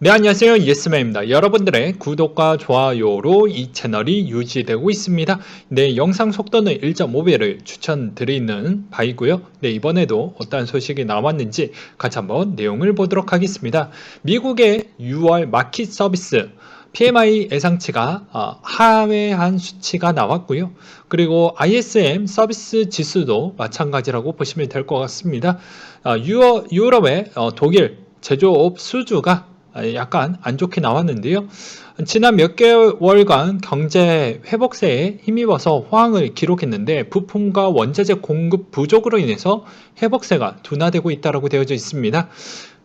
네, 안녕하세요. 예스맨입니다. 여러분들의 구독과 좋아요로 이 채널이 유지되고 있습니다. 네, 영상 속도는 1.5배를 추천드리는 바이고요. 네, 이번에도 어떤 소식이 나왔는지 같이 한번 내용을 보도록 하겠습니다. 미국의 6월 마켓 서비스 PMI 예상치가 하회한 수치가 나왔고요. 그리고 ISM 서비스 지수도 마찬가지라고 보시면 될 것 같습니다. 유럽의 독일 제조업 수주가 약간 안 좋게 나왔는데요. 지난 몇 개월간 경제 회복세에 힘입어서 호황을 기록했는데 부품과 원자재 공급 부족으로 인해서 회복세가 둔화되고 있다고 되어져 있습니다.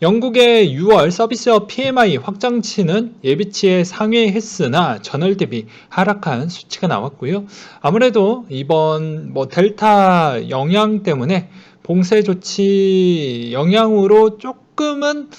영국의 6월 서비스업 PMI 확장치는 예비치에 상회했으나 전월 대비 하락한 수치가 나왔고요. 아무래도 이번 델타 영향 때문에 봉쇄 조치 영향으로 조금은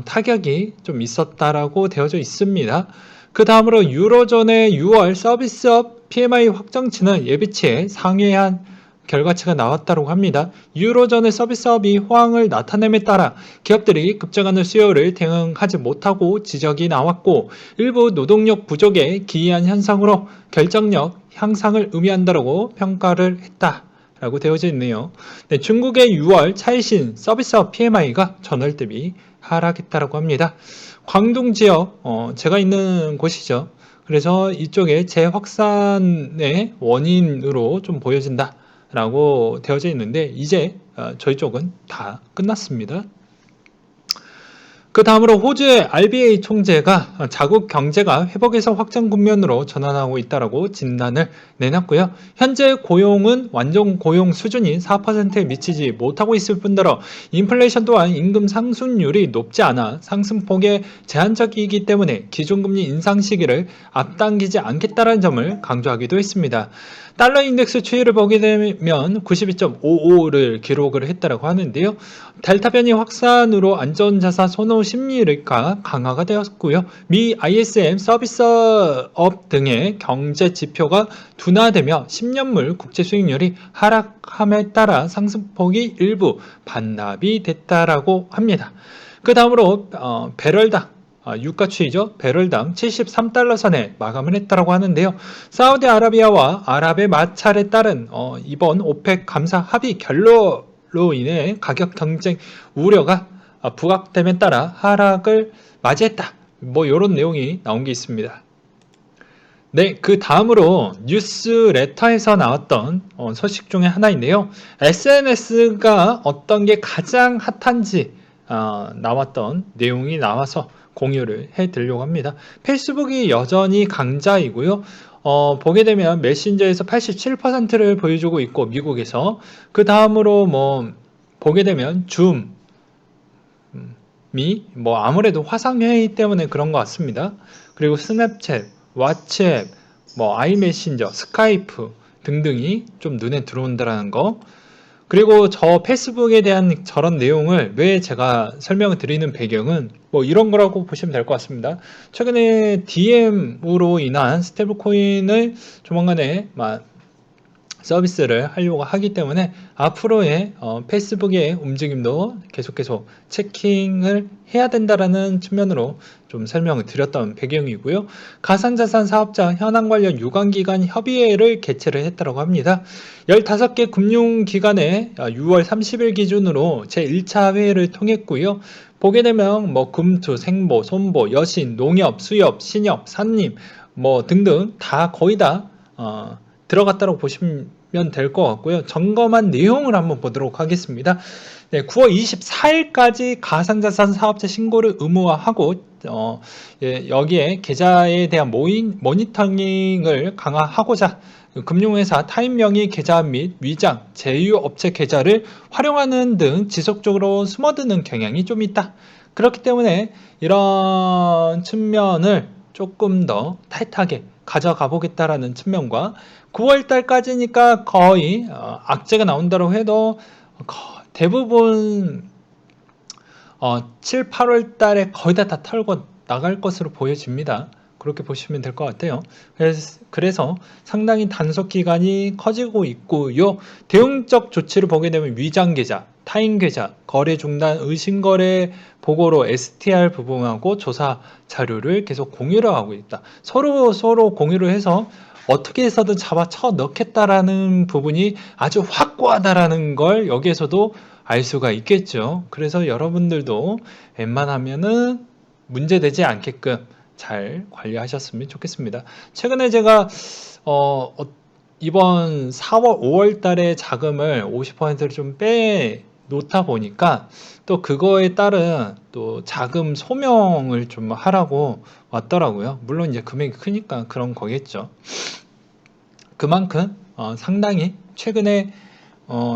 타격이 좀 있었다라고 되어져 있습니다. 그 다음으로 유로존의 6월 서비스업 PMI 확정치는 예비치에 상회한 결과치가 나왔다고 합니다. 유로존의 서비스업이 호황을 나타냄에 따라 기업들이 급증하는 수요를 대응하지 못하고 지적이 나왔고 일부 노동력 부족에 기이한 현상으로 결정력 향상을 의미한다고 평가를 했다. 라고 되어져 있네요. 네, 중국의 6월 차이신 서비스업 PMI가 전월 대비 하락했다고 합니다. 광동 지역, 제가 있는 곳이죠. 그래서 이쪽에 재확산의 원인으로 좀 보여진다라고 되어져 있는데 이제 저희 쪽은 다 끝났습니다. 그 다음으로 호주의 RBA 총재가 자국 경제가 회복에서 확장 국면으로 전환하고 있다고 진단을 내놨고요. 현재 고용은 완전 고용 수준이 4%에 미치지 못하고 있을 뿐더러 인플레이션 또한 임금 상승률이 높지 않아 상승폭이 제한적이기 때문에 기준금리 인상 시기를 앞당기지 않겠다는 점을 강조하기도 했습니다. 달러 인덱스 추이를 보게 되면 92.55를 기록을 했다고 하는데요. 델타 변이 확산으로 안전자산 선호 심리가 강화가 되었고요. 미 ISM 서비스업 등의 경제 지표가 둔화되며 10년물 국채 수익률이 하락함에 따라 상승폭이 일부 반납이 됐다라고 합니다. 그 다음으로 배럴당 유가 추이죠. 배럴당 73달러 선에 마감을 했다고 하는데요. 사우디아라비아와 아랍의 마찰에 따른 이번 오펙 감사 합의 결로로 인해 가격 경쟁 우려가 부각됨에 따라 하락을 맞이했다. 이런 내용이 나온 게 있습니다. 네, 그 다음으로 뉴스레터에서 나왔던 소식 중에 하나인데요. SNS가 어떤 게 가장 핫한지 나왔던 내용이 나와서 공유를 해드리려고 합니다. 페이스북이 여전히 강자이고요. 보게 되면 메신저에서 87%를 보여주고 있고 미국에서 그 다음으로 보게 되면 줌이 아무래도 화상회의 때문에 그런 것 같습니다. 그리고 스냅챗, 왓츠앱, 아이메신저, 스카이프 등등이 좀 눈에 들어온다는 거. 그리고 저 페이스북에 대한 저런 내용을 왜 제가 설명을 드리는 배경은 이런 거라고 보시면 될 것 같습니다. 최근에 DM으로 인한 스테이블 코인을 조만간에 서비스를 하려고 하기 때문에 앞으로의 페이스북의 움직임도 계속 체킹을 해야 된다라는 측면으로 좀 설명을 드렸던 배경이고요. 가상자산 사업자 현황 관련 유관기관 협의회를 개최를 했다고 합니다. 15개 금융기관에 6월 30일 기준으로 제1차 회의를 통했고요. 보게 되면 금투, 생보, 손보, 여신, 농협, 수협, 신협, 산림 등등 다 거의 다 들어갔다고 보시면 될 것 같고요. 점검한 내용을 한번 보도록 하겠습니다. 네, 9월 24일까지 가상자산 사업자 신고를 의무화하고 여기에 계좌에 대한 모니터링을 강화하고자 금융회사 타인명의 계좌 및 위장, 제휴업체 계좌를 활용하는 등 지속적으로 숨어드는 경향이 좀 있다. 그렇기 때문에 이런 측면을 조금 더 타이트하게 가져가 보겠다라는 측면과 9월 달까지니까 거의 악재가 나온다고 해도 대부분 7, 8월 달에 거의 다 털고 나갈 것으로 보여집니다. 그렇게 보시면 될 것 같아요. 그래서 상당히 단속 기간이 커지고 있고요. 대응적 조치를 보게 되면 위장 계좌, 타인 계좌, 거래 중단, 의심 거래 보고로 STR 부분하고 조사 자료를 계속 공유를 하고 있다. 서로 공유를 해서 어떻게 해서든 잡아쳐 넣겠다라는 부분이 아주 확고하다라는 걸 여기에서도 알 수가 있겠죠. 그래서 여러분들도 웬만하면은 문제되지 않게끔 잘 관리하셨으면 좋겠습니다. 최근에 제가 이번 4월, 5월 달에 자금을 50%를 좀 빼놓다 보니까 또 그거에 따른 또 자금 소명을 좀 하라고 왔더라고요. 물론 이제 금액이 크니까 그런 거겠죠. 그만큼 상당히 최근에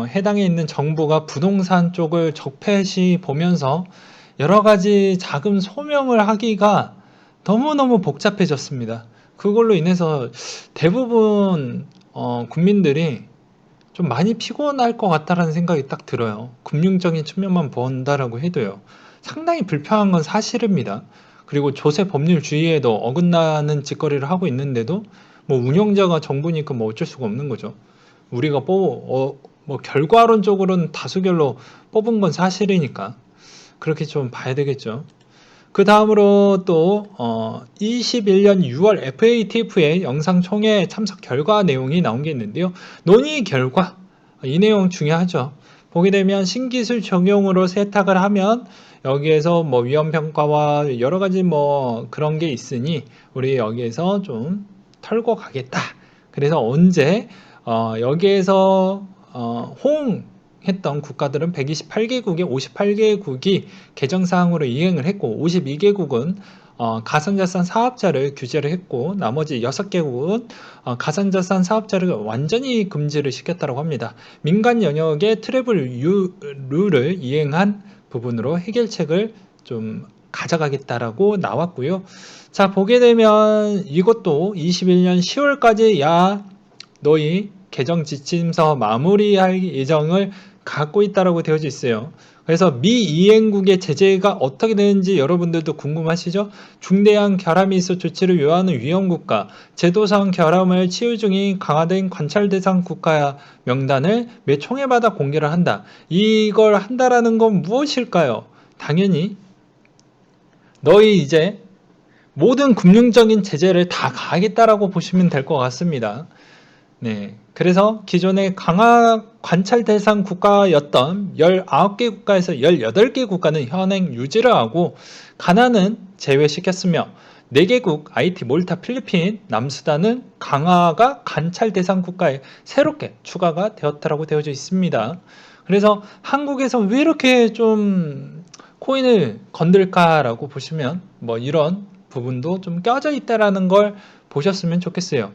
해당에 있는 정부가 부동산 쪽을 적폐시 보면서 여러 가지 자금 소명을 하기가 너무너무 복잡해졌습니다. 그걸로 인해서 대부분 국민들이 좀 많이 피곤할 것 같다라는 생각이 딱 들어요. 금융적인 측면만 본다라고 해도요. 상당히 불편한 건 사실입니다. 그리고 조세 법률주의에도 어긋나는 짓거리를 하고 있는데도 뭐 운영자가 정부니까 뭐 어쩔 수가 없는 거죠. 우리가 뭐 결과론적으로는 다수결로 뽑은 건 사실이니까 그렇게 좀 봐야 되겠죠. 그 다음으로 또 21년 6월 FATF의 영상총회 참석 결과 내용이 나온 게 있는데요. 논의 결과, 이 내용 중요하죠. 보게 되면 신기술 적용으로 세탁을 하면 여기에서 뭐 위험평가와 여러 가지 뭐 그런 게 있으니 우리 여기에서 좀 털고 가겠다. 그래서 언제 여기에서 호응했던 국가들은 128개국에 58개국이 개정사항으로 이행을 했고 52개국은 가상자산 사업자를 규제를 했고 나머지 6개국은 가상자산 사업자를 완전히 금지를 시켰다고 합니다. 민간 영역의 트래블 룰을 이행한 부분으로 해결책을 좀 가져가겠다라고 나왔고요. 자, 보게 되면 이것도 21년 10월까지 너희 개정 지침서 마무리할 예정을 갖고 있다라고 되어져 있어요. 그래서 미이행국의 제재가 어떻게 되는지 여러분들도 궁금하시죠? 중대한 결함이 있어 조치를 요하는 위험국가, 제도상 결함을 치유 중인 강화된 관찰 대상 국가 명단을 매 총회마다 공개를 한다. 이걸 한다라는 건 무엇일까요? 당연히 너희 이제 모든 금융적인 제재를 다 가하겠다라고 보시면 될 것 같습니다. 네. 그래서 기존의 강화 관찰 대상 국가였던 19개 국가에서 18개 국가는 현행 유지를 하고 가나는 제외시켰으며 4개국 하이티, 몰타, 필리핀, 남수단은 강화가 관찰 대상 국가에 새롭게 추가가 되었다고 되어져 있습니다. 그래서 한국에서 왜 이렇게 좀 코인을 건들까라고 보시면 뭐 이런 부분도 좀 껴져 있다라는 걸 보셨으면 좋겠어요.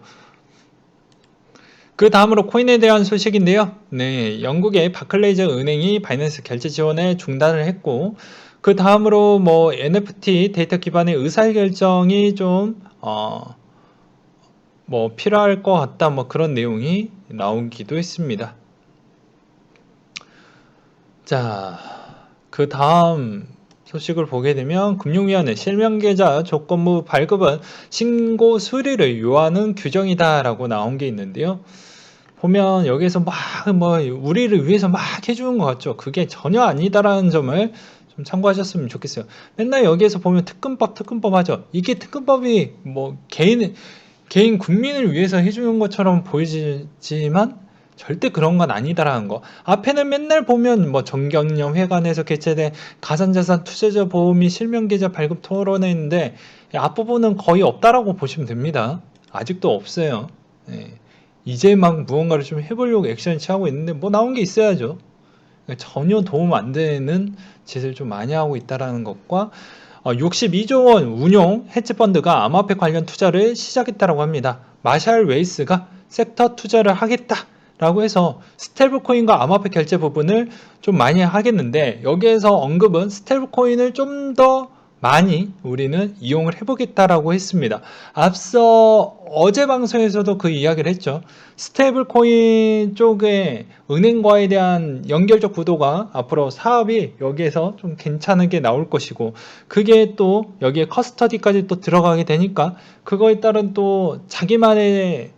그 다음으로 코인에 대한 소식인데요. 네, 영국의 바클레이즈 은행이 바이낸스 결제 지원에 중단을 했고, 그 다음으로 뭐 NFT 데이터 기반의 의사결정이 좀 뭐 필요할 것 같다, 뭐 그런 내용이 나오기도 했습니다. 자, 그 다음 소식을 보게 되면 금융위원회 실명계좌 조건부 발급은 신고 수리를 요하는 규정이다라고 나온 게 있는데요. 보면 여기에서 막 뭐 우리를 위해서 막 해주는 것 같죠. 그게 전혀 아니다라는 점을 좀 참고하셨으면 좋겠어요. 맨날 여기에서 보면 특근법 하죠. 이게 특근법이 뭐 개인 국민을 위해서 해주는 것처럼 보이지만 절대 그런 건 아니다라는 거. 앞에는 맨날 보면 뭐 정경련 회관에서 개최된 가산자산 투자자 보호 및 실명계좌 발급 토론회 있는데 앞부분은 거의 없다라고 보시면 됩니다. 아직도 없어요. 네. 이제 막 무언가를 좀 해보려고 액션을 취하고 있는데 뭐 나온 게 있어야죠. 전혀 도움 안 되는 짓을 좀 많이 하고 있다라는 것과 62조 원 운용 헤지펀드가 암호화폐 관련 투자를 시작했다고 합니다. 마샬 웨이스가 섹터 투자를 하겠다라고 해서 스테이블코인과 암호화폐 결제 부분을 좀 많이 하겠는데 여기에서 언급은 스테이블코인을 좀 더 많이 우리는 이용을 해보겠다라고 했습니다. 앞서 어제 방송에서도 그 이야기를 했죠. 스테이블 코인 쪽에 은행과에 대한 연결적 구도가 앞으로 사업이 여기에서 좀 괜찮게 나올 것이고, 그게 또 여기에 커스터디까지 또 들어가게 되니까 그거에 따른 또 자기만의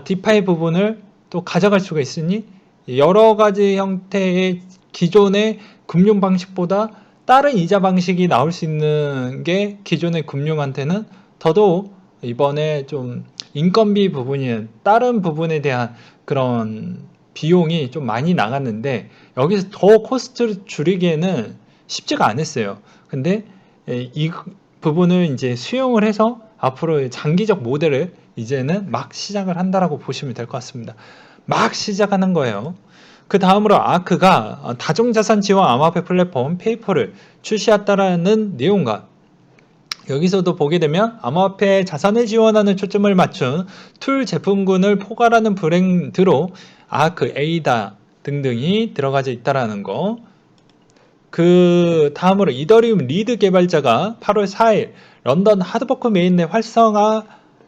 디파이 부분을 또 가져갈 수가 있으니, 여러 가지 형태의 기존의 금융 방식보다 다른 이자 방식이 나올 수 있는 게 기존의 금융한테는 더더욱 이번에 좀 인건비 부분이 다른 부분에 대한 그런 비용이 좀 많이 나갔는데, 여기서 더 코스트를 줄이기에는 쉽지가 않았어요. 근데 이 부분을 이제 수용을 해서 앞으로 장기적 모델을 이제는 막 시작을 한다라고 보시면 될 것 같습니다. 막 시작하는 거예요. 그 다음으로 아크가 다중자산 지원 암호화폐 플랫폼 페이퍼를 출시했다라는 내용과, 여기서도 보게 되면 암호화폐 자산을 지원하는 초점을 맞춘 툴 제품군을 포괄하는 브랜드로 아크, 에이다 등등이 들어가져 있다라는 거. 그 다음으로 이더리움 리드 개발자가 8월 4일 런던 하드버크 메인넷 활성화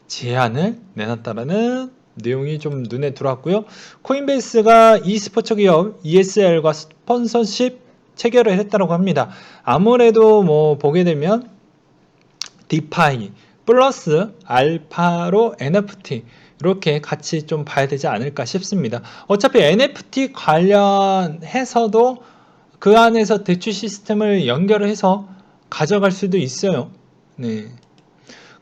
제안을 내놨다라는 내용이 좀 눈에 들어왔고요. 코인베이스가 e스포츠 기업 ESL과 스폰서십 체결을 했다고 합니다. 아무래도 뭐 보게 되면 디파이 플러스 알파로 NFT 이렇게 같이 좀 봐야 되지 않을까 싶습니다. 어차피 NFT 관련해서도 그 안에서 대출 시스템을 연결해서 가져갈 수도 있어요. 네.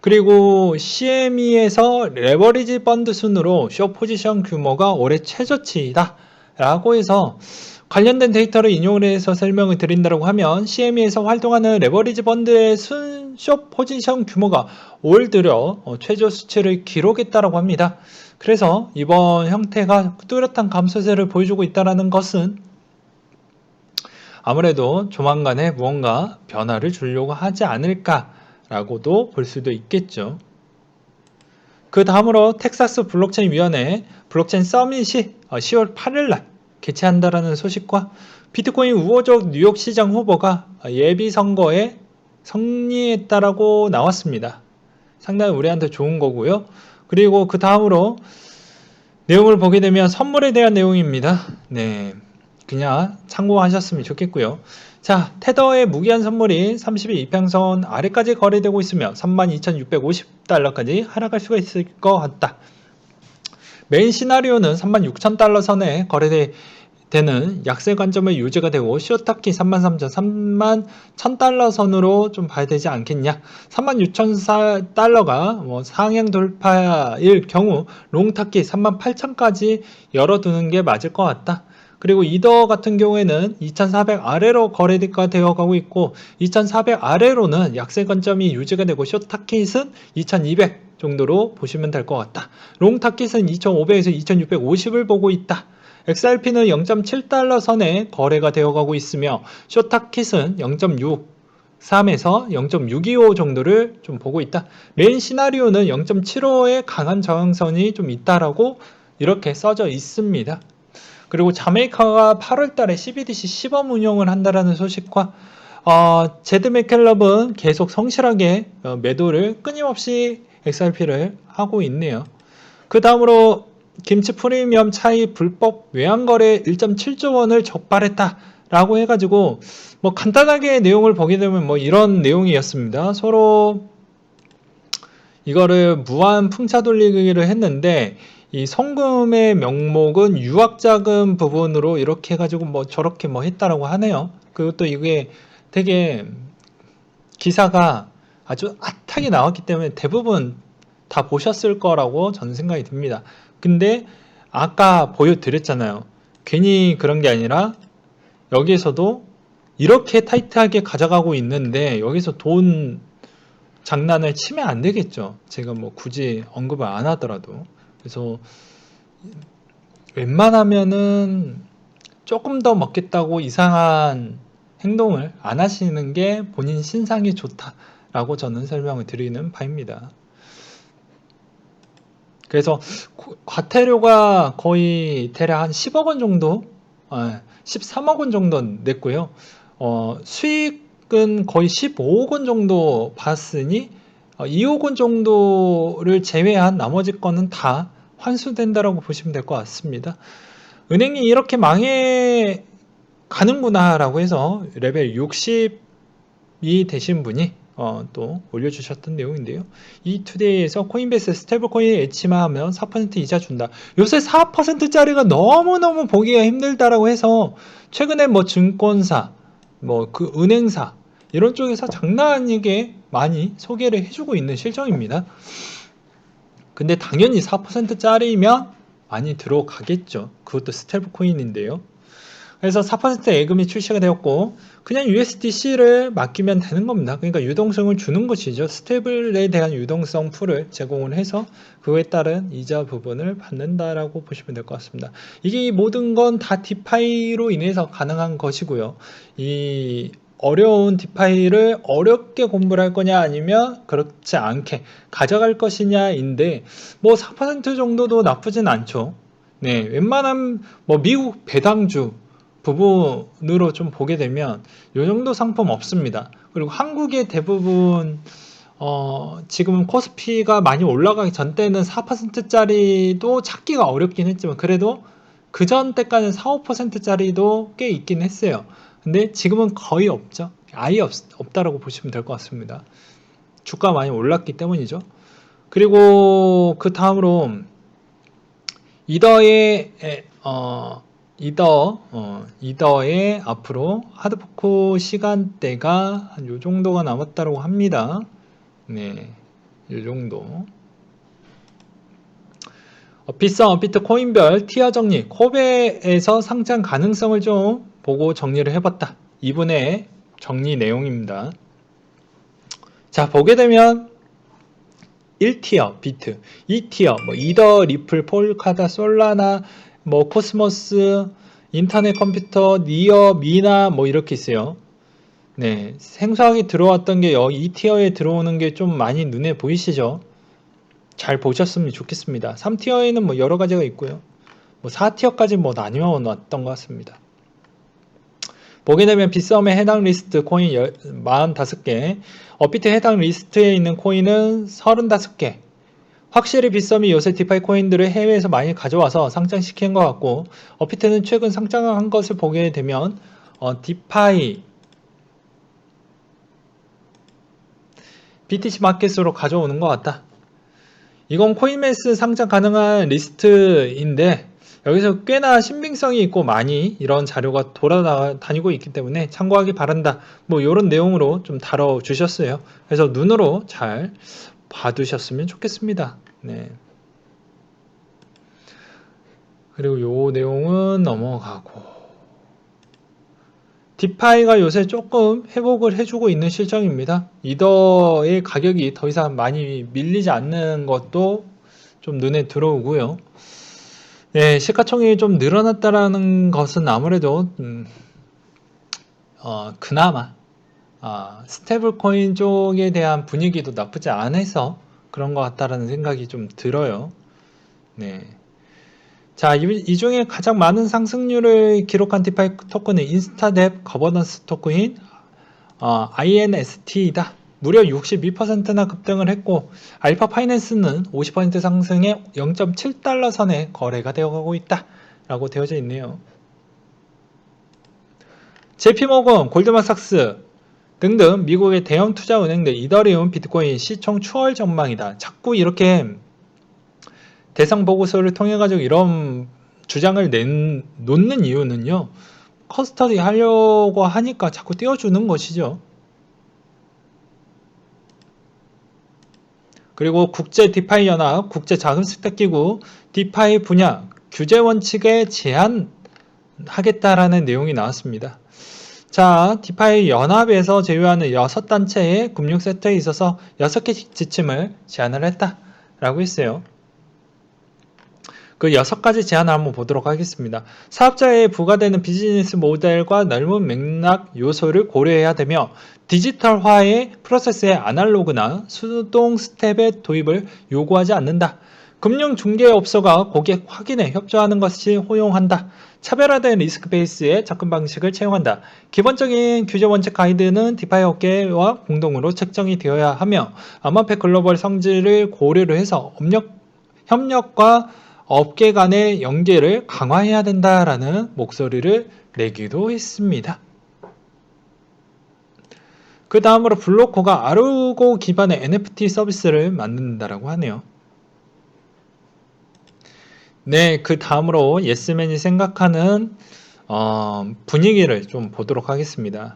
그리고 CME에서 레버리지 펀드 순으로 숏 포지션 규모가 올해 최저치이다 라고 해서 관련된 데이터를 인용을 해서 설명을 드린다고 하면, CME에서 활동하는 레버리지 펀드의 숏 포지션 규모가 올 들여 최저 수치를 기록했다고 합니다. 그래서 이번 형태가 뚜렷한 감소세를 보여주고 있다는 것은 아무래도 조만간에 무언가 변화를 주려고 하지 않을까라고도 볼 수도 있겠죠. 그 다음으로 텍사스 블록체인 위원회 블록체인 서밋이 10월 8일날 개최한다라는 소식과, 비트코인 우호적 뉴욕 시장 후보가 예비 선거에 승리했다라고 나왔습니다. 상당히 우리한테 좋은 거고요. 그리고 그 다음으로 내용을 보게 되면 선물에 대한 내용입니다. 네, 그냥 참고하셨으면 좋겠고요. 자, 테더의 무기한 선물이 30일 이평선 아래까지 거래되고 있으며 32,650달러까지 하락할 수가 있을 것 같다. 메인 시나리오는 36,000달러 선에 거래되는 약세 관점의 유지가 되고, 쇼타키 33,000, 31,000달러 선으로 좀 봐야 되지 않겠냐. 36,000달러가 뭐 상향 돌파일 경우 롱타키 38,000까지 열어두는 게 맞을 것 같다. 그리고 이더 같은 경우에는 2,400 아래로 거래가 되어 가고 있고, 2,400 아래로는 약세 관점이 유지가 되고, 숏타깃은 2,200 정도로 보시면 될 것 같다. 롱타깃은 2,500에서 2,650을 보고 있다. XRP는 0.7달러 선에 거래가 되어 가고 있으며, 숏타깃은 0.63에서 0.625 정도를 좀 보고 있다. 메인 시나리오는 0.75의 강한 저항선이 좀 있다라고 이렇게 써져 있습니다. 그리고 자메이카가 8월 달에 CBDC 시범 운영을 한다라는 소식과, 제드 맥켈럽은 계속 성실하게 매도를 끊임없이 XRP를 하고 있네요. 그 다음으로 김치 프리미엄 차이 불법 외환거래 1.7조 원을 적발했다 라고 해가지고, 뭐 간단하게 내용을 보게 되면 뭐 이런 내용이었습니다. 서로 이거를 무한 풍차 돌리기를 했는데, 이 송금의 명목은 유학자금 부분으로 이렇게 해가지고 뭐 저렇게 뭐 했다라고 하네요. 그것도 이게 되게 기사가 아주 핫하게 나왔기 때문에 대부분 다 보셨을 거라고 저는 생각이 듭니다. 근데 아까 보여드렸잖아요. 괜히 그런 게 아니라 여기에서도 이렇게 타이트하게 가져가고 있는데 여기서 돈 장난을 치면 안 되겠죠. 제가 뭐 굳이 언급을 안 하더라도. 그래서 웬만하면은 조금 더 먹겠다고 이상한 행동을 안 하시는 게 본인 신상이 좋다라고 저는 설명을 드리는 바입니다. 그래서 과태료가 거의 대략 한 10억 원 정도, 13억 원 정도 냈고요. 수익은 최근 거의 15억 원 정도 받았으니 2억 원 정도를 제외한 나머지 거는 다 환수된다라고 보시면 될 것 같습니다. 은행이 이렇게 망해 가는구나 라고 해서 레벨 60이 되신 분이 또 올려주셨던 내용인데요. 이투데이에서 코인베이스 스테이블 코인 엣지만 하면 4% 이자 준다. 요새 4%짜리가 너무너무 보기가 힘들다라고 해서 최근에 뭐 증권사, 뭐 그 은행사 이런 쪽에서 장난 아니게 많이 소개를 해주고 있는 실정입니다. 근데 당연히 4%짜리면 많이 들어가겠죠. 그것도 스테이블 코인인데요. 그래서 4% 예금이 출시가 되었고 그냥 USDC를 맡기면 되는 겁니다. 그러니까 유동성을 주는 것이죠. 스테이블에 대한 유동성 풀을 제공을 해서 그에 따른 이자 부분을 받는다라고 보시면 될 것 같습니다. 이게 모든 건 다 디파이로 인해서 가능한 것이고요. 이 어려운 디파이를 어렵게 공부를 할 거냐 아니면 그렇지 않게 가져갈 것이냐인데 뭐 4% 정도도 나쁘진 않죠. 네, 웬만한 뭐 미국 배당주 부분으로 좀 보게 되면 이 정도 상품 없습니다. 그리고 한국의 대부분 지금은 코스피가 많이 올라가기 전 때는 4%짜리도 찾기가 어렵긴 했지만 그래도 그 전 때까지는 4, 5%짜리도 꽤 있긴 했어요. 근데 지금은 거의 없죠. 아예 없다라고 보시면 될 것 같습니다. 주가 많이 올랐기 때문이죠. 그리고 그 다음으로 이더의 앞으로 하드포크 시간대가 한 요 정도가 남았다고 합니다. 네, 요 정도. 비싼 업비트 코인별 티어 정리, 코베에서 상장 가능성을 좀 보고 정리를 해봤다. 이분의 정리 내용입니다. 자, 보게 되면 1티어 비트, 2티어 뭐 이더, 리플, 폴카다, 솔라나, 뭐 코스모스, 인터넷 컴퓨터, 니어, 미나 뭐 이렇게 있어요. 네, 생소하게 들어왔던 게 2티어에 들어오는 게 좀 많이 눈에 보이시죠? 잘 보셨으면 좋겠습니다. 3티어에는 뭐 여러 가지가 있고요. 뭐 4티어까지 뭐 나뉘어 놨던 것 같습니다. 보게 되면 빗썸에 해당 리스트 코인 45개, 업비트 해당 리스트에 있는 코인은 35개. 확실히 빗썸이 요새 디파이 코인들을 해외에서 많이 가져와서 상장시킨 것 같고, 업비트는 최근 상장한 것을 보게 되면 디파이 BTC 마켓으로 가져오는 것 같다. 이건 코인메스 상장 가능한 리스트인데 여기서 꽤나 신빙성이 있고 많이 이런 자료가 돌아다니고 있기 때문에 참고하기 바란다. 뭐 이런 내용으로 좀 다뤄주셨어요. 그래서 눈으로 잘 봐두셨으면 좋겠습니다. 네. 그리고 요 내용은 넘어가고 디파이가 요새 조금 회복을 해주고 있는 실정입니다. 이더의 가격이 더 이상 많이 밀리지 않는 것도 좀 눈에 들어오고요. 네, 시가총액이 좀 늘어났다라는 것은 아무래도 그나마 스테이블 코인 쪽에 대한 분위기도 나쁘지 않아서 그런 것 같다라는 생각이 좀 들어요. 네. 자, 이 중에 가장 많은 상승률을 기록한 디파이 토큰은 인스타뎁 거버넌스 토큰인 INST이다. 무려 62%나 급등을 했고 알파 파이낸스는 50% 상승해 0.7달러 선에 거래가 되어가고 있다 라고 되어져 있네요. JP모건, 골드만삭스 등등 미국의 대형 투자 은행들 이더리움, 비트코인 시총 추월 전망이다. 자꾸 이렇게 대상 보고서를 통해 가지고 이런 주장을 놓는 이유는요. 커스터디 하려고 하니까 자꾸 띄워주는 것이죠. 그리고 국제 디파이 연합, 국제 자금스탁기구 디파이 분야 규제 원칙에 제한하겠다라는 내용이 나왔습니다. 자, 디파이 연합에서 제휴하는 6단체의 금융 섹터에 있어서 6개 지침을 제안을 했다라고 했어요. 그 6가지 제안을 한번 보도록 하겠습니다. 사업자에 부과되는 비즈니스 모델과 넓은 맥락 요소를 고려해야 되며 디지털화의 프로세스의 아날로그나 수동 스텝의 도입을 요구하지 않는다. 금융중개업소가 고객 확인에 협조하는 것이 호용한다. 차별화된 리스크 베이스의 접근 방식을 채용한다. 기본적인 규제 원칙 가이드는 디파이 업계와 공동으로 책정이 되어야 하며 아마페 글로벌 성질을 고려를 해서 협력과 업계 간의 연계를 강화해야 된다라는 목소리를 내기도 했습니다. 그 다음으로 블로코가 아르고 기반의 NFT 서비스를 만든다라고 하네요. 네, 그 다음으로 예스맨이 생각하는 분위기를 좀 보도록 하겠습니다.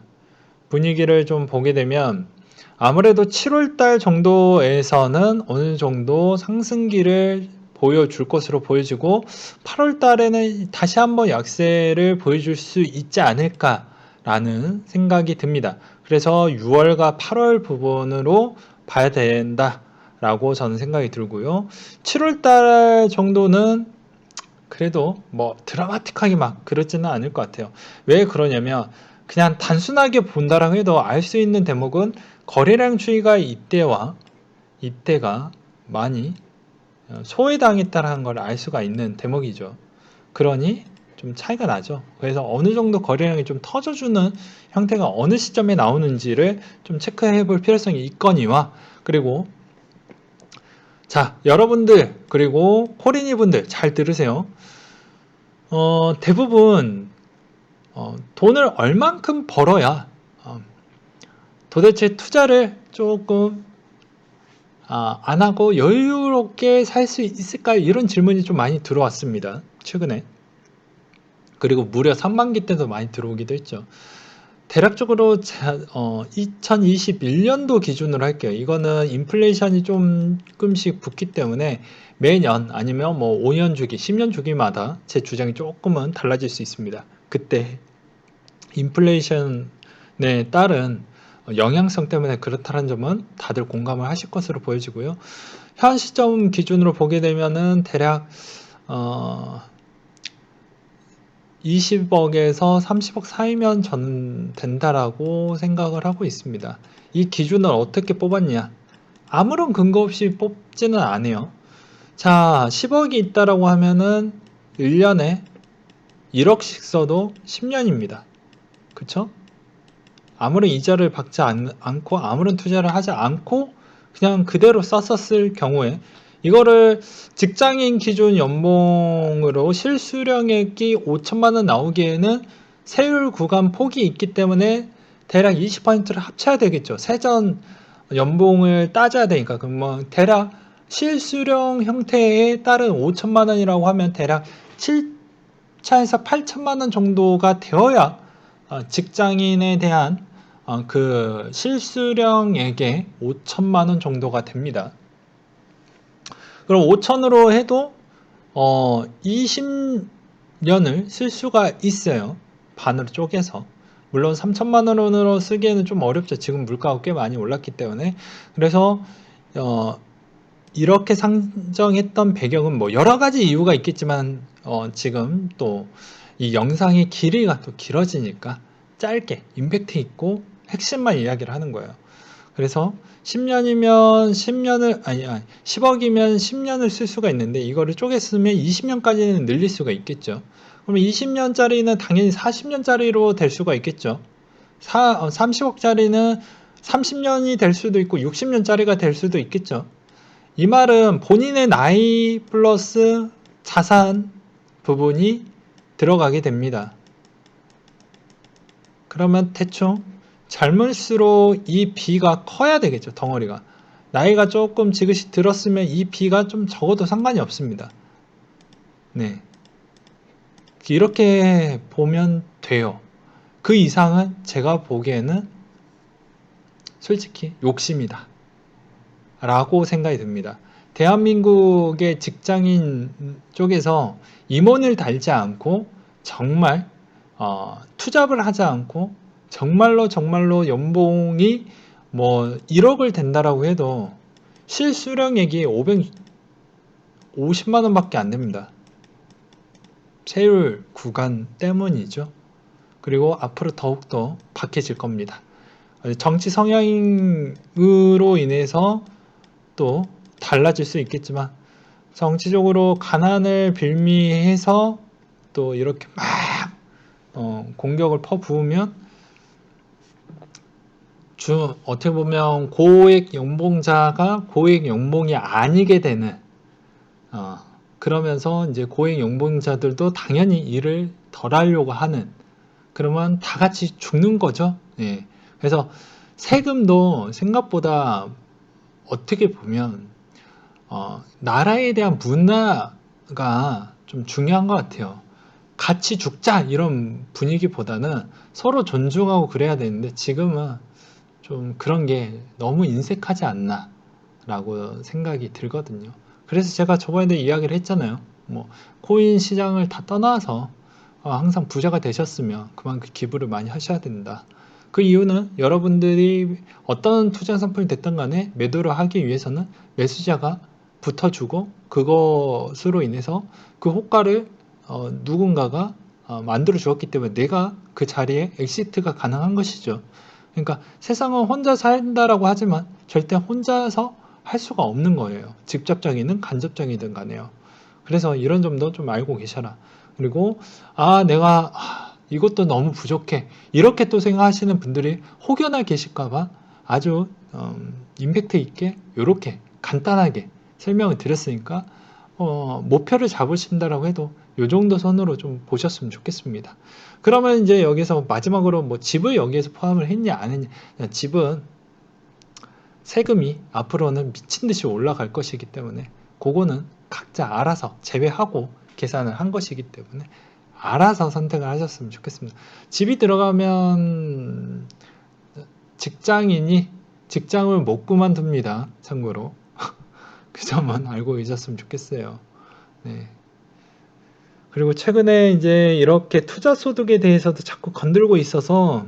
분위기를 좀 보게 되면 아무래도 7월달 정도에서는 어느 정도 상승기를 보여줄 것으로 보여지고 8월달에는 다시 한번 약세를 보여줄 수 있지 않을까라는 생각이 듭니다. 그래서 6월과 8월 부분으로 봐야 된다라고 저는 생각이 들고요. 7월달 정도는 그래도 뭐 드라마틱하게 막 그렇지는 않을 것 같아요. 왜 그러냐면 그냥 단순하게 본다라고 해도 알 수 있는 대목은 거래량 추이가 이때가 많이 소외당했다라는 걸 알 수가 있는 대목이죠. 그러니 좀 차이가 나죠. 그래서 어느 정도 거래량이 좀 터져주는 형태가 어느 시점에 나오는지를 좀 체크해 볼 필요성이 있거니와, 그리고 자, 여러분들 그리고 코리니 분들 잘 들으세요. 대부분 돈을 얼만큼 벌어야 도대체 투자를 조금 안 하고 여유롭게 살 수 있을까요? 이런 질문이 좀 많이 들어왔습니다. 최근에. 그리고 무려 3만기 때도 많이 들어오기도 했죠. 대략적으로 2021년도 기준으로 할게요. 이거는 인플레이션이 조금씩 붙기 때문에 매년 아니면 뭐 5년 주기, 10년 주기마다 제 주장이 조금은 달라질 수 있습니다. 그때 인플레이션에 따른 영향성 때문에 그렇다는 점은 다들 공감을 하실 것으로 보여지고요. 현 시점 기준으로 보게 되면은 대략 20억에서 30억 사이면 저는 된다라고 생각을 하고 있습니다. 이 기준을 어떻게 뽑았냐? 아무런 근거 없이 뽑지는 않아요. 자, 10억이 있다라고 하면은 1년에 1억씩 써도 10년입니다. 그쵸? 아무런 이자를 받지 않고 아무런 투자를 하지 않고 그냥 그대로 썼었을 경우에 이거를 직장인 기준 연봉으로 실수령액이 5천만 원 나오기에는 세율 구간 폭이 있기 때문에 대략 20%를 합쳐야 되겠죠. 세전 연봉을 따져야 되니까. 그럼 뭐 대략 실수령 형태에 따른 5천만 원이라고 하면 대략 7천에서 8천만 원 정도가 되어야 직장인에 대한 그 실수령액의 5천만 원 정도가 됩니다. 그럼 5천으로 해도 20년을 쓸 수가 있어요. 반으로 쪼개서. 물론 3천만 원으로 쓰기에는 좀 어렵죠. 지금 물가가 꽤 많이 올랐기 때문에. 그래서 이렇게 상정했던 배경은 뭐 여러 가지 이유가 있겠지만 지금 또 이 영상의 길이가 또 길어지니까 짧게 임팩트 있고 핵심만 이야기를 하는 거예요. 그래서 10년이면 10년을 10억이면 10년을 쓸 수가 있는데 이거를 쪼갰으면 20년까지는 늘릴 수가 있겠죠. 그러면 20년짜리는 당연히 40년짜리로 될 수가 있겠죠. 30억짜리는 30년이 될 수도 있고 60년짜리가 될 수도 있겠죠. 이 말은 본인의 나이 플러스 자산 부분이 들어가게 됩니다. 그러면 대충 젊을수록 이 B가 커야 되겠죠. 덩어리가. 나이가 조금 지그시 들었으면 이 B가 좀 적어도 상관이 없습니다. 네, 이렇게 보면 돼요. 그 이상은 제가 보기에는 솔직히 욕심이다 라고 생각이 듭니다. 대한민국의 직장인 쪽에서 임원을 달지 않고 정말 투잡을 하지 않고 정말로 연봉이 뭐 1억을 된다라고 해도 실수령액이 550만 원밖에 안 됩니다. 세율 구간 때문이죠. 그리고 앞으로 더욱더 박해질 겁니다. 정치 성향으로 인해서 또 달라질 수 있겠지만 정치적으로 가난을 빌미해서 또 이렇게 막 공격을 퍼부으면 어떻게 보면 고액 연봉자가 고액 연봉이 아니게 되는 그러면서 이제 고액 연봉자들도 당연히 일을 덜 하려고 하는, 그러면 다 같이 죽는 거죠. 예. 그래서 세금도 생각보다 어떻게 보면 나라에 대한 문화가 좀 중요한 것 같아요. 같이 죽자 이런 분위기보다는 서로 존중하고 그래야 되는데 지금은 좀 그런 게 너무 인색하지 않나 라고 생각이 들거든요. 그래서 제가 저번에도 이야기를 했잖아요. 뭐 코인 시장을 다 떠나서 항상 부자가 되셨으면 그만큼 기부를 많이 하셔야 된다. 그 이유는 여러분들이 어떤 투자 상품이 됐든 간에 매도를 하기 위해서는 매수자가 붙어주고 그것으로 인해서 그 호가를 누군가가 만들어 주었기 때문에 내가 그 자리에 엑시트가 가능한 것이죠. 그러니까 세상은 혼자 산다라고 하지만 절대 혼자서 할 수가 없는 거예요. 직접적이든 간접적이든 간에요. 그래서 이런 점도 좀 알고 계셔라. 그리고 내가 이것도 너무 부족해 이렇게 또 생각하시는 분들이 혹여나 계실까봐 아주 임팩트 있게 이렇게 간단하게 설명을 드렸으니까 목표를 잡으신다라고 해도 이 정도 선으로 좀 보셨으면 좋겠습니다. 그러면 이제 여기서 마지막으로 뭐 집을 여기에서 포함을 했냐 안 했냐, 집은 세금이 앞으로는 미친 듯이 올라갈 것이기 때문에 그거는 각자 알아서 제외하고 계산을 한 것이기 때문에 알아서 선택을 하셨으면 좋겠습니다. 집이 들어가면 직장인이 직장을 못 그만둡니다. 참고로 그 점은 알고 계셨으면 좋겠어요. 네. 그리고 최근에 이제 이렇게 투자 소득에 대해서도 자꾸 건들고 있어서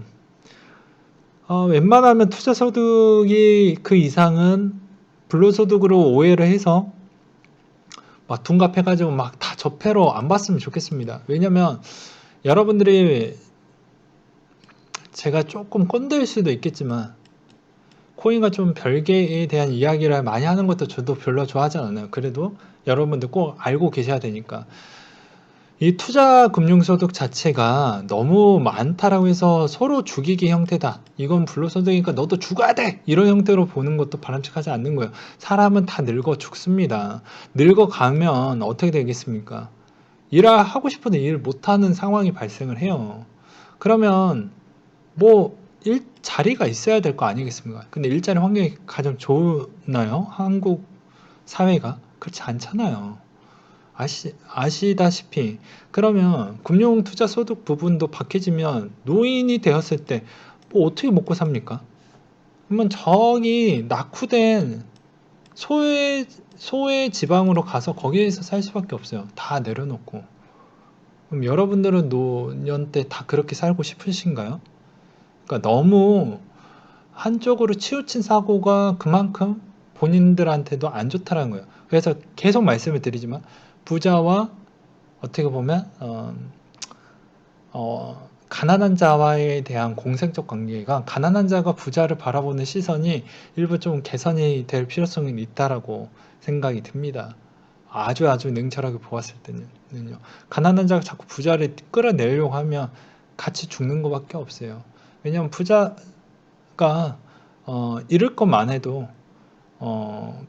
웬만하면 투자 소득이 그 이상은 불로소득으로 오해를 해서 막 둔갑해가지고 막 다 저패로 안 봤으면 좋겠습니다. 왜냐면 여러분들이, 제가 조금 꼰대일 수도 있겠지만 코인과 좀 별개에 대한 이야기를 많이 하는 것도 저도 별로 좋아하지 않아요. 그래도 여러분들 꼭 알고 계셔야 되니까. 이 투자 금융소득 자체가 너무 많다라고 해서 서로 죽이기 형태다. 이건 불로소득이니까 너도 죽어야 돼! 이런 형태로 보는 것도 바람직하지 않는 거예요. 사람은 다 늙어 죽습니다. 늙어가면 어떻게 되겠습니까? 일을 하고 싶어도 일을 못하는 상황이 발생을 해요. 그러면 뭐 자리가 있어야 될 거 아니겠습니까? 근데 일자리 환경이 가장 좋나요? 한국 사회가? 그렇지 않잖아요. 아시다시피. 그러면 금융투자소득 부분도 박해지면 노인이 되었을 때 뭐 어떻게 먹고 삽니까? 그러면 저기 낙후된 소외 지방으로 가서 거기에서 살 수밖에 없어요. 다 내려놓고. 그럼 여러분들은 노년 때 다 그렇게 살고 싶으신가요? 그러니까 너무 한쪽으로 치우친 사고가 그만큼 본인들한테도 안 좋다는 거예요. 그래서 계속 말씀을 드리지만 부자와 어떻게 보면 가난한 자와에 대한 공생적 관계가, 가난한 자가 부자를 바라보는 시선이 일부 좀 개선이 될 필요성이 있다라고 생각이 듭니다. 아주 냉철하게 보았을 때는요. 가난한 자가 자꾸 부자를 끌어내려고 하면 같이 죽는 것밖에 없어요. 왜냐하면 부자가 잃을 것만 해도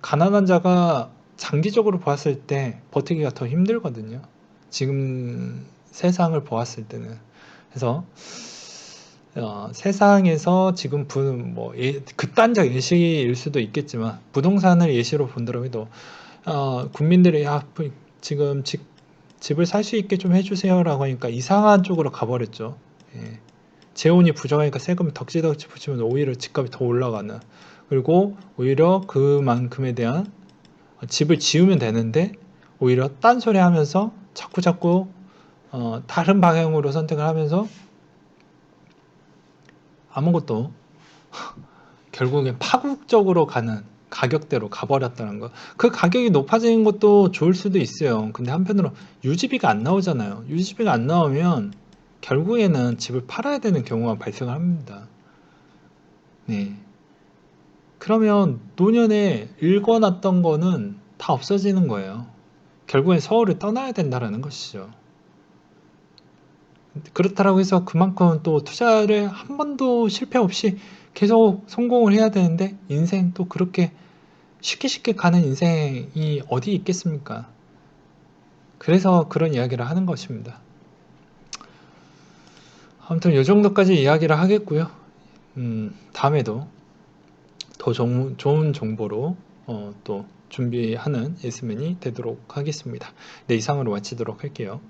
가난한 자가 장기적으로 보았을 때 버티기가 더 힘들거든요. 지금 세상을 보았을 때는. 그래서 세상에서 지금 극단적 예시일 수도 있겠지만 부동산을 예시로 본다고 해도 국민들이 지금 집을 살 수 있게 좀 해주세요라고 하니까 이상한 쪽으로 가버렸죠. 예. 재혼이 부정하니까 세금을 덕지덕지 붙이면 오히려 집값이 더 올라가는, 그리고 오히려 그만큼에 대한 집을 지으면 되는데 오히려 딴소리 하면서 자꾸 다른 방향으로 선택을 하면서 아무것도 결국엔 파국적으로 가는 가격대로 가버렸다는 거. 그 가격이 높아지는 것도 좋을 수도 있어요. 근데 한편으로 유지비가 안 나오잖아요. 유지비가 안 나오면 결국에는 집을 팔아야 되는 경우가 발생을 합니다. 네. 그러면 노년에 읽어놨던 거는 다 없어지는 거예요. 결국엔 서울을 떠나야 된다라는 것이죠. 그렇다고 해서 그만큼 또 투자를 한 번도 실패 없이 계속 성공을 해야 되는데 인생 또 그렇게 쉽게 가는 인생이 어디 있겠습니까? 그래서 그런 이야기를 하는 것입니다. 아무튼 이 정도까지 이야기를 하겠고요. 다음에도 더 좋은 정보로 또 준비하는 예스맨이 되도록 하겠습니다. 네, 이상으로 마치도록 할게요.